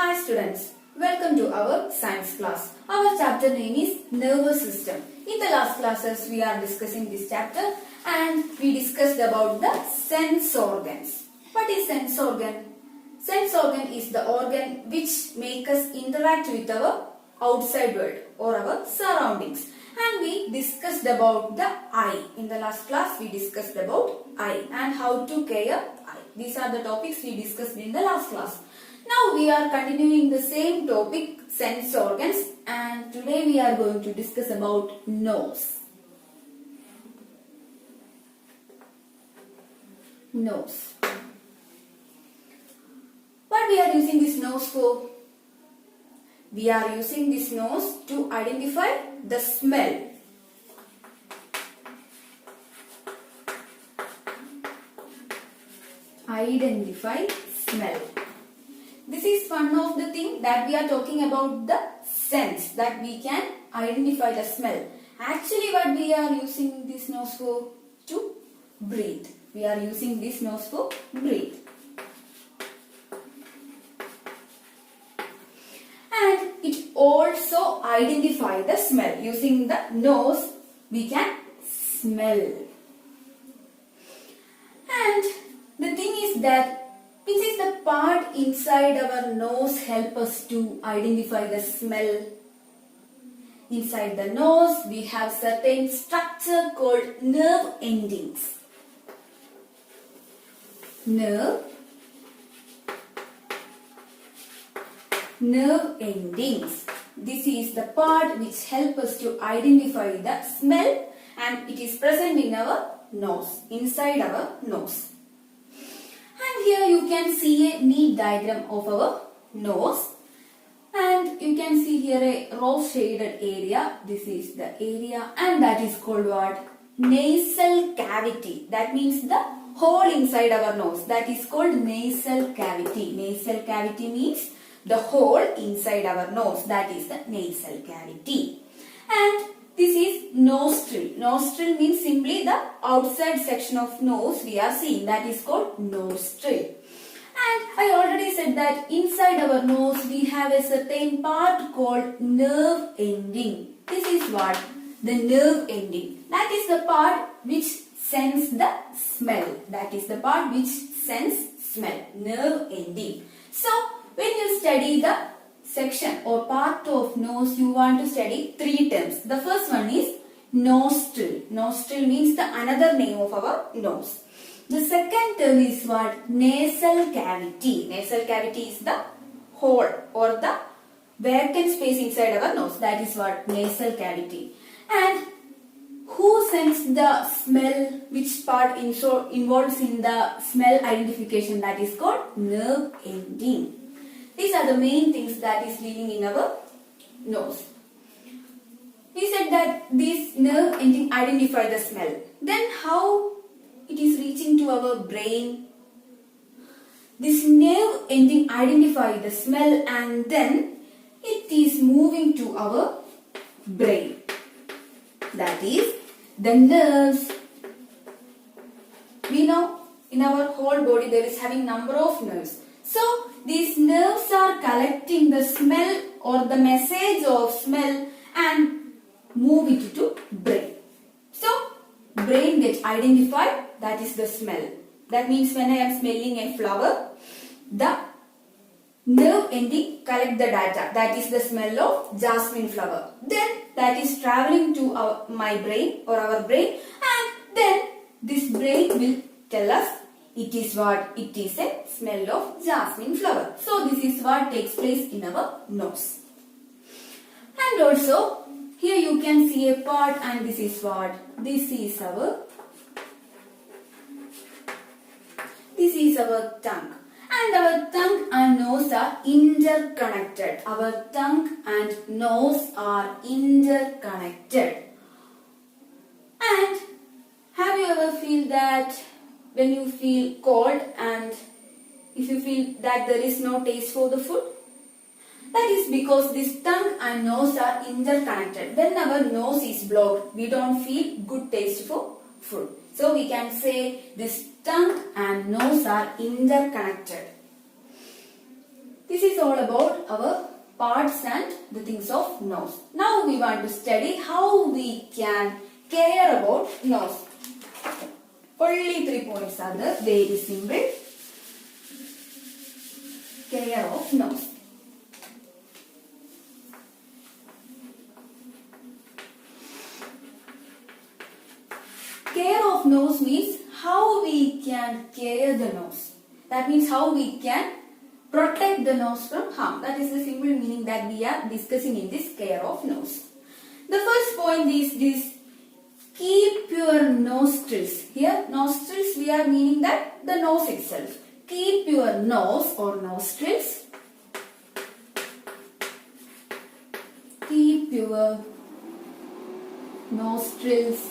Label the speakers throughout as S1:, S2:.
S1: Hi students, welcome to our science class. Our chapter name is nervous system. In the last classes we are discussing this chapter and we discussed about the sense organs. What is sense organ? Sense organ is the organ which make us interact with our outside world or our surroundings. And we discussed about the eye. In the last class we discussed about eye and how to care eye. These are the topics we discussed in the last class. Now we are continuing the same topic, sense organs, and today we are going to discuss about nose. Nose. What we are using this nose for? We are using this nose to identify the smell. Identify smell. This is one of the things that we are talking about, the sense that we can identify the smell. Actually what we are using this nose for? To breathe. We are using this nose for breathe. And it also identify the smell. Using the nose we can smell. And the thing is that which is the part inside our nose help us to identify the smell. Inside the nose we have certain structure called nerve endings. Nerve endings. This is the part which help us to identify the smell and it is present in our nose, inside our nose. And here you can see a neat diagram of our nose. And you can see here a rose shaded area. This is the area and that is called what? Nasal cavity. That means the hole inside our nose. That is called nasal cavity. Nasal cavity means the hole inside our nose. That is the nasal cavity. And this is nostril. Nostril means simply the outside section of nose we are seeing. That is called nostril. And I already said that inside our nose we have a certain part called nerve ending. This is what? The nerve ending. That is the part which sense the smell. That is the part which sense smell. Nerve ending. So when you study the section or part of nose, you want to study three terms. The first one is nostril. Nostril means the another name of our nose. The second term is what? Nasal cavity. Nasal cavity is the hole or the vacant space inside our nose. That is what? Nasal cavity. And who senses the smell? Which part involves in the smell identification? That is called nerve ending. These are the main things that is living in our nose. We said that these nerve ending identify the smell. Then how it is reaching to our brain? This nerve ending identify the smell and then it is moving to our brain. That is the nerves. We know in our whole body there is having number of nerves. So these nerves are collecting the smell or the message of smell and move it to brain. So brain gets identified, that is the smell. That means when I am smelling a flower, the nerve ending collect the data. That is the smell of jasmine flower. Then that is traveling to my brain or our brain and then this brain will tell us it is what? It is a smell of jasmine flower. So this is what takes place in our nose. And also here you can see a part and this is what? This is our tongue. And our tongue and nose are interconnected. Our tongue and nose are interconnected. And have you ever feel that when you feel cold and if you feel that there is no taste for the food? That is because this tongue and nose are interconnected. When our nose is blocked, we don't feel good taste for food. So we can say this tongue and nose are interconnected. This This is all about our parts and the things of nose. Now we want to study how we can care about nose. Only 3 points are there, very simple. Care of nose. Care of nose means how we can care the nose. That means how we can protect the nose from harm. That is the simple meaning that we are discussing in this care of nose. The first point is this: keep your nostrils. Here nostrils we are meaning that the nose itself. Keep your nose or nostrils. Keep your nostrils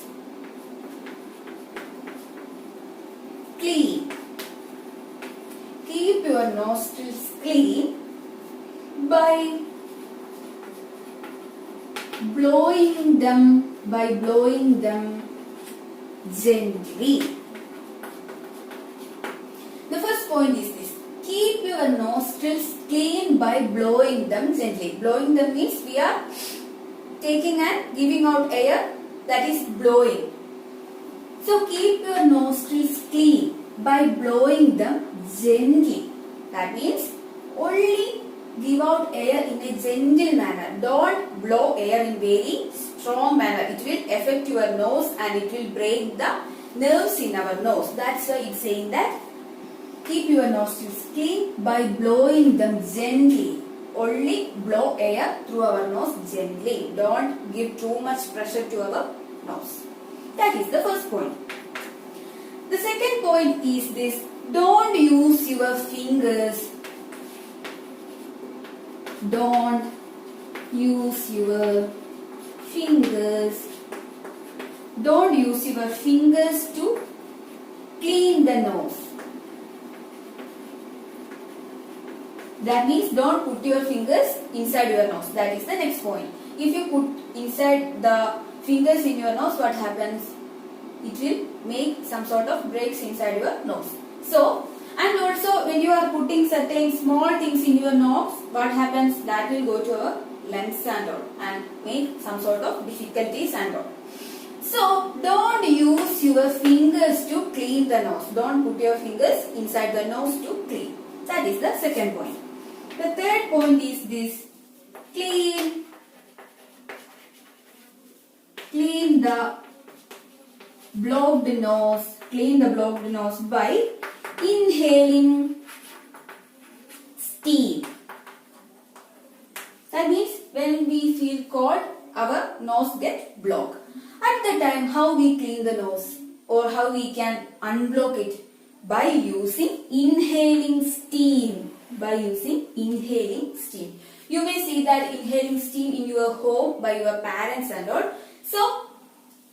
S1: clean. Keep your nostrils clean by blowing them gently. The first point is this: keep your nostrils clean by blowing them gently. Blowing them means we are taking and giving out air, that is blowing. So keep your nostrils clean by blowing them gently. That means only give out air in a gentle manner. Don't blow air in very strong manner. It will affect your nose and it will break the nerves in our nose. That's why it's saying that keep your nostrils clean by blowing them gently. Only blow air through our nose gently. Don't give too much pressure to our nose. That is the first point. The second point is this: don't use your fingers. Don't use your fingers. Don't use your fingers to clean the nose. That means don't put your fingers inside your nose. That is the next point. If you put inside the fingers in your nose, what happens? It will make some sort of breaks inside your nose. So, and also when you are putting certain small things in your nose, what happens? That will go to our lungs and all and make some sort of difficulties and all. So, don't use your fingers to clean the nose. Don't put your fingers inside the nose to clean. That is the second point. The third point is this: clean the blocked nose. Clean the blocked nose by inhaling steam. That means when we feel cold, our nose gets blocked. At the time, how we clean the nose or how we can unblock it? By using inhaling steam. By using inhaling steam. You may see that inhaling steam in your home by your parents and all. So,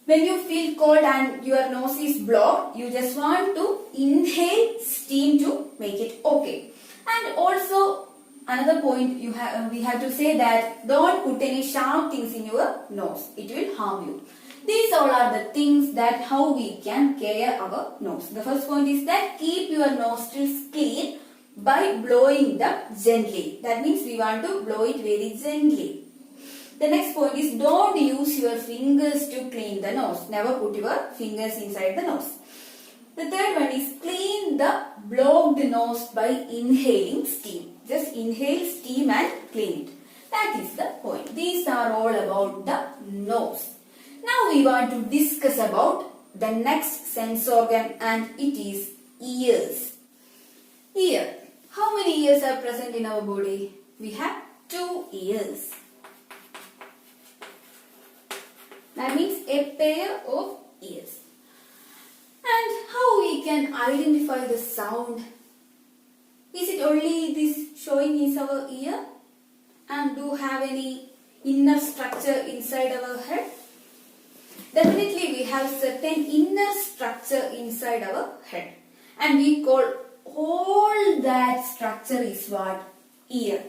S1: when you feel cold and your nose is blocked, you just want to inhale steam to make it okay. And also, another point we have to say that don't put any sharp things in your nose. It will harm you. These all are the things that how we can care our nose. The first point is that keep your nostrils clean by blowing them gently. That means we want to blow it very gently. The next point is don't use your fingers to clean the nose. Never put your fingers inside the nose. The third one is clean the blocked nose by inhaling steam. Just inhale steam and clean it. That is the point. These are all about the nose. Now we want to discuss about the next sense organ and it is ears. Ear. How many ears are present in our body? We have 2 ears. That means a pair of ears. And how we can identify the sound? Is it only this showing is our ear? And do have any inner structure inside our head? Definitely we have certain inner structure inside our head. And we call all that structure is what? Ear.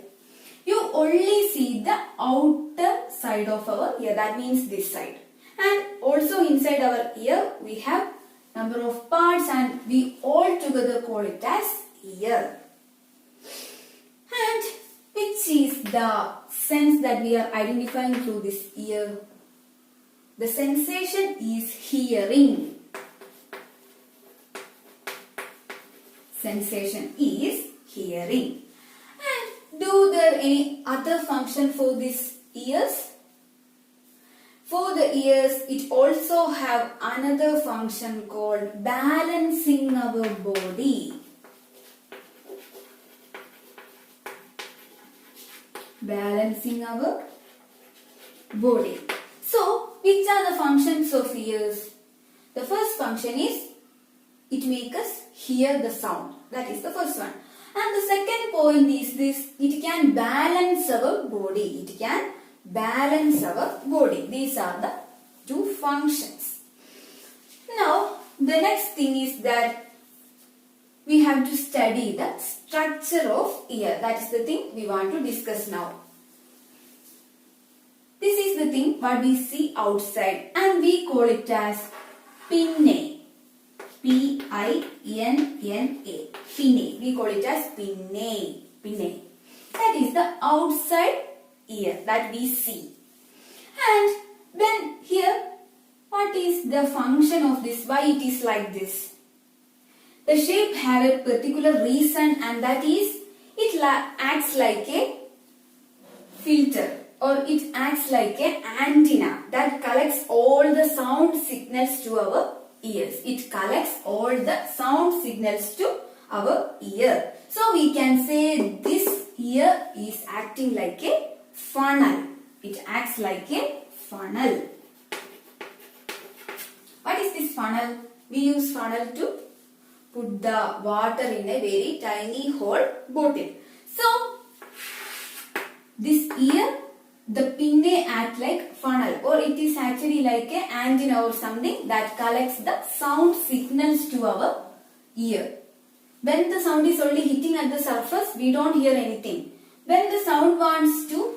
S1: You only see the outer side of our ear. That means this side. And also inside our ear we have number of parts and we all together call it as ear. And Which is the sense that we are identifying through this ear? The sensation is hearing. Sensation is hearing. And do there any other function for these ears? For the ears, it also have another function called balancing our body. Balancing our body. So, which are the functions of ears? The first function is it makes us hear the sound. That is the first one. And the second point is this, it can balance our body. It can balance our body. These are the two functions. Now, the next thing is that we have to study the structure of ear. That is the thing we want to discuss now. This is the thing what we see outside and we call it as pinnae. P-I-N-N-A. Pinnae. We call it as pinnae. Pinnae. That is the outside ear that we see. And then here, what is the function of this? Why it is like this? The shape have a particular reason, and that is it acts like a filter, or it acts like an antenna that collects all the sound signals to our ears. It collects all the sound signals to our ear. So we can say this ear is acting like a funnel. It acts like a funnel. What is this funnel? We use funnel to put the water in a very tiny hole bottle. So this ear, the pinnae act like funnel, or it is actually like an antenna or something that collects the sound signals to our ear. When the sound is only hitting at the surface, we don't hear anything. When the sound wants to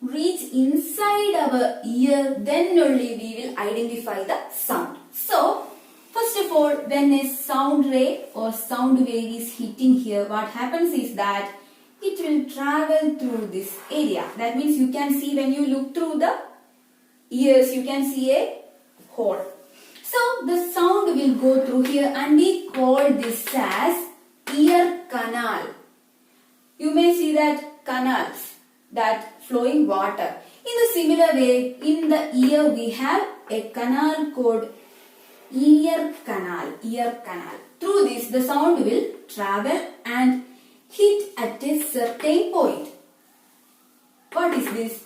S1: reach inside our ear, then only we will identify the sound. So, first of all, when a sound ray or sound wave is hitting here, what happens is that it will travel through this area. That means you can see when you look through the ears, you can see a hole. So the sound will go through here and we call this as ear canal. You may see that canals, that flowing water. In the similar way, in the ear we have a canal called ear canal. Ear canal. Through this the sound will travel and hit at a certain point. What is this?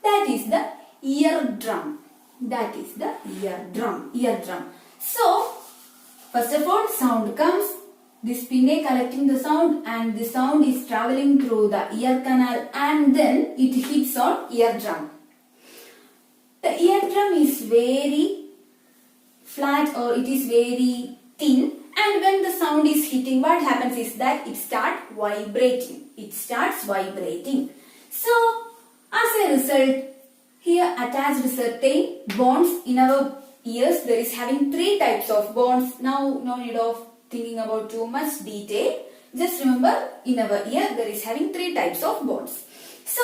S1: That is the eardrum. That is the eardrum. Eardrum. So, first of all, sound comes. This pinnae collecting the sound, and the sound is traveling through the ear canal, and then it hits on eardrum. The eardrum is very flat, or it is very thin. And when the sound is hitting, what happens is that it starts vibrating. It starts vibrating. So, as a result, here attached certain bones in our ears. There is having 3 types of bones. Now, no need of thinking about too much detail. Just remember, in our ear, there is having 3 types of bones. So,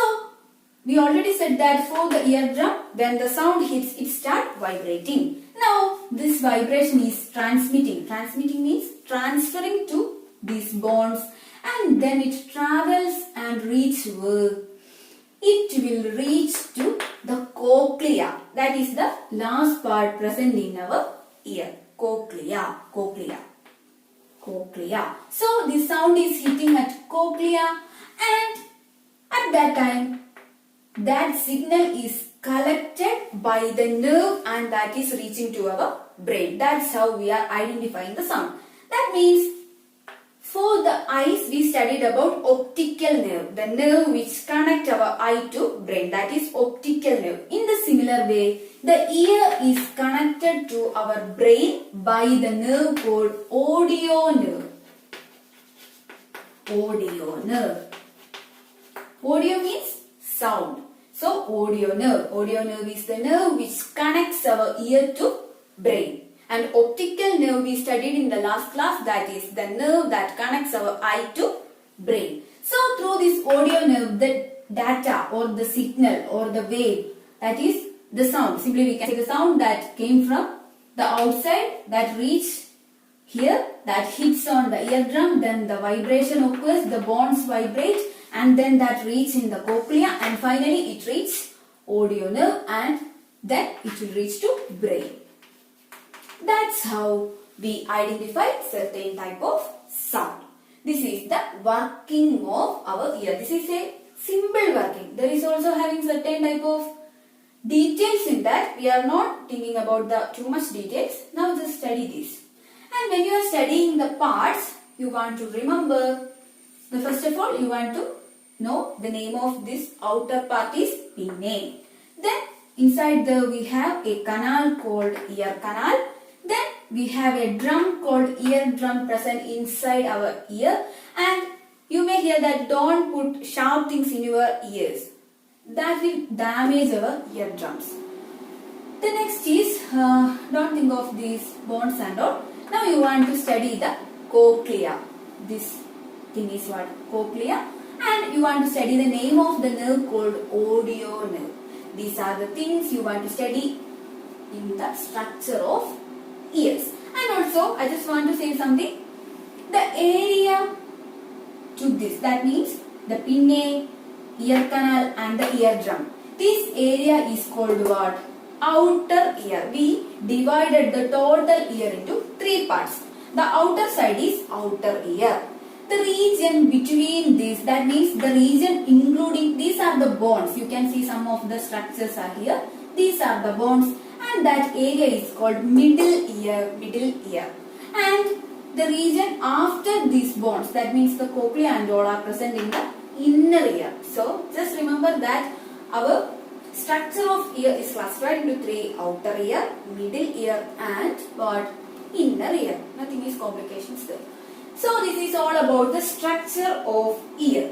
S1: we already said that for the eardrum, when the sound hits, it starts vibrating. Now, this vibration is transmitting. Transmitting means transferring to these bones, and then it travels and reaches where? It will reach to the cochlea. That is the last part present in our ear. Cochlea. Cochlea. Cochlea. So, the sound is hitting at cochlea, and at that time, that signal is collected by the nerve and that is reaching to our brain. That's how we are identifying the sound. That means for the eyes we studied about optical nerve. The nerve which connects our eye to brain. That is optical nerve. In the similar way, the ear is connected to our brain by the nerve called audio nerve. Audio nerve. Audio means sound. So, audio nerve. Audio nerve is the nerve which connects our ear to brain. And optical nerve we studied in the last class, that is the nerve that connects our eye to brain. So, through this audio nerve, the data or the signal or the wave, that is the sound. Simply we can say the sound that came from the outside that reached here, that hits on the eardrum, then the vibration occurs, the bones vibrate, and then that reach in the cochlea, and finally it reaches audio nerve, and then it will reach to brain. That's how we identify certain type of sound. This is the working of our ear. This is a simple working. There is also having certain type of details in that. We are not thinking about the too much details. Now just study this. And when you are studying the parts, you want to remember, first of all, you want to know the name of this outer part is pinnae. Then inside there we have a canal called ear canal. Then we have a drum called eardrum present inside our ear. And you may hear that don't put sharp things in your ears. That will damage our eardrums. The next is, don't think of these bones and all. Now you want to study the cochlea. This thing is what? Cochlea. And you want to study the name of the nerve called audio nerve. These are the things you want to study in the structure of ears. And also, I just want to say something. The area to this, that means the pinnae, ear canal and the eardrum. This area is called what? Outer ear. We divided the total ear into three parts. The outer side is outer ear. The region between these, that means the region including, these are the bones. You can see some of the structures are here. These are the bones, and that area is called middle ear. And the region after these bones, that means the cochlea and all, are present in the inner ear. So just remember that our structure of ear is classified into three: outer ear, middle ear and what? Inner ear. Nothing is complications there. So this is all about the structure of ear.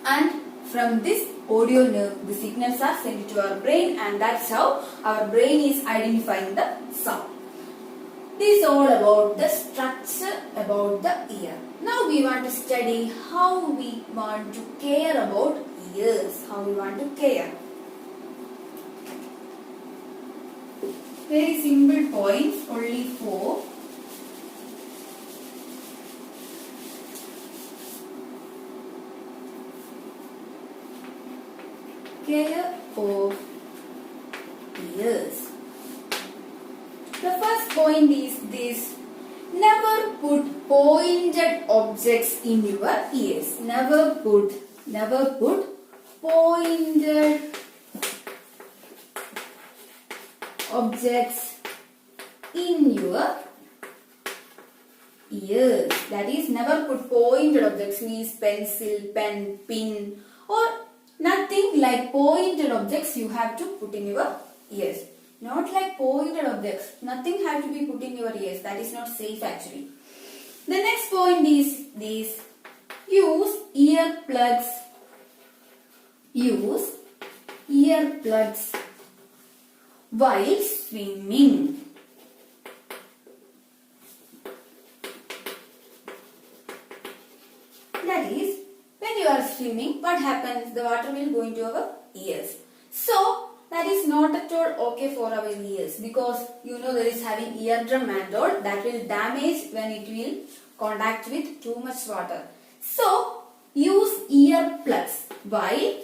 S1: And from this audio nerve, the signals are sent to our brain, and that's how our brain is identifying the sound. This is all about the structure about the ear. Now we want to study how we want to care about ears. How we want to care. Very simple points, only 4. Care of ears. The first point is this: never put pointed objects in your ears. Never put pointed objects in your ears. That is, never put pointed objects, means pencil, pen, pin, or nothing like pointed objects you have to put in your ears. Not like pointed objects. Nothing have to be put in your ears. That is not safe actually. The next point is this: use earplugs. Use earplugs while swimming. That is, when you are swimming, what happens? The water will go into our ears. So that is not at all okay for our ears, because you know there is having eardrum and all, that will damage when it will contact with too much water. So use earplugs while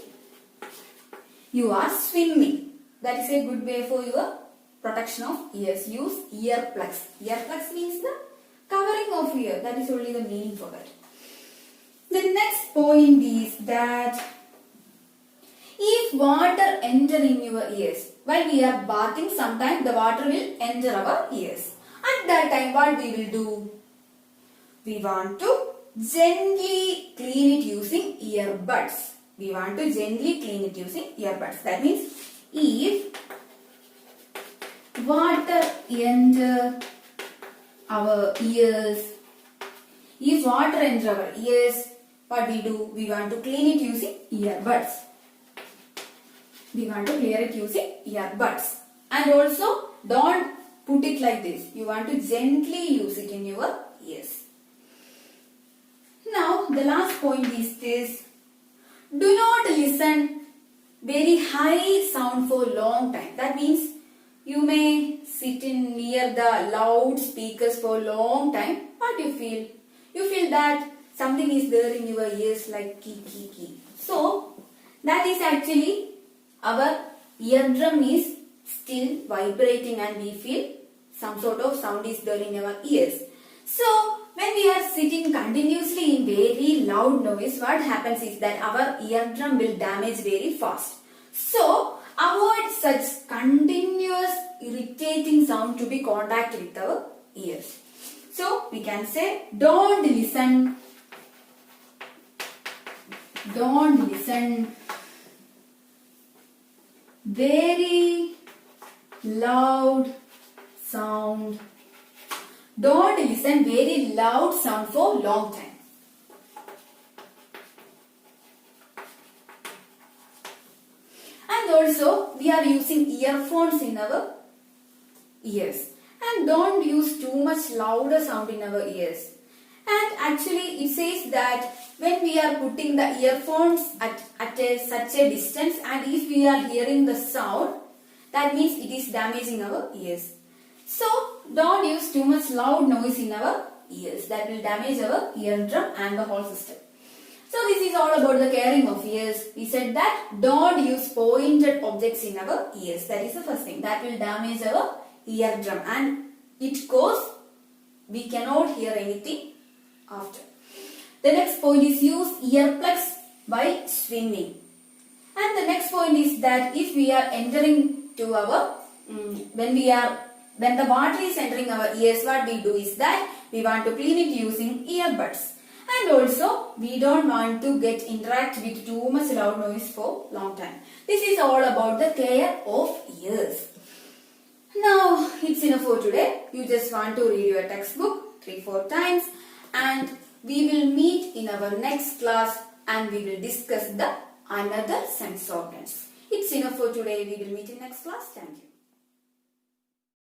S1: you are swimming. That is a good way for your protection of ears. Use earplugs. Earplugs means the covering of ear. That is only the meaning for that. The next point is that if water enter in your ears, while we are bathing, sometimes the water will enter our ears. At that time, what we will do? We want to gently clean it using earbuds. We want to gently clean it using earbuds. That means, if water enter our ears, what we do? We want to clean it using earbuds. We want to clear it using earbuds. And also, don't put it like this. You want to gently use it in your ears. Now, the last point is this: Do not listen very high sound for long time. That means you may sit in near the loud speakers for long time. What you feel? You feel that something is there in your ears like key, key, key. So that is actually our eardrum is still vibrating and we feel some sort of sound is there in our ears. So when we are sitting continuously in very loud noise, what happens is that our eardrum will damage very fast. So avoid such continuous irritating sound to be contact with our ears. So we can say don't listen very loud sound. Don't listen very loud sound for long time. And also we are using earphones in our ears. And don't use too much louder sound in our ears. And actually it says that when we are putting the earphones at such a distance and if we are hearing the sound, that means it is damaging our ears. So don't use too much loud noise in our ears. That will damage our eardrum and the whole system. So this is all about the caring of ears. We said that don't use pointed objects in our ears. That is the first thing. That will damage our eardrum and it goes, we cannot hear anything after. The next point is use earplugs while swimming. And the next point is that if we are entering to our, when the water is entering our ears, what we do is that we want to clean it using earbuds. And also we don't want to interact with too much loud noise for long time. This is all about the care of ears. Now it's enough for today. You just want to read your textbook 3-4 times and we will meet in our next class and we will discuss the another sense organs. It's enough for today. We will meet in next class. Thank you.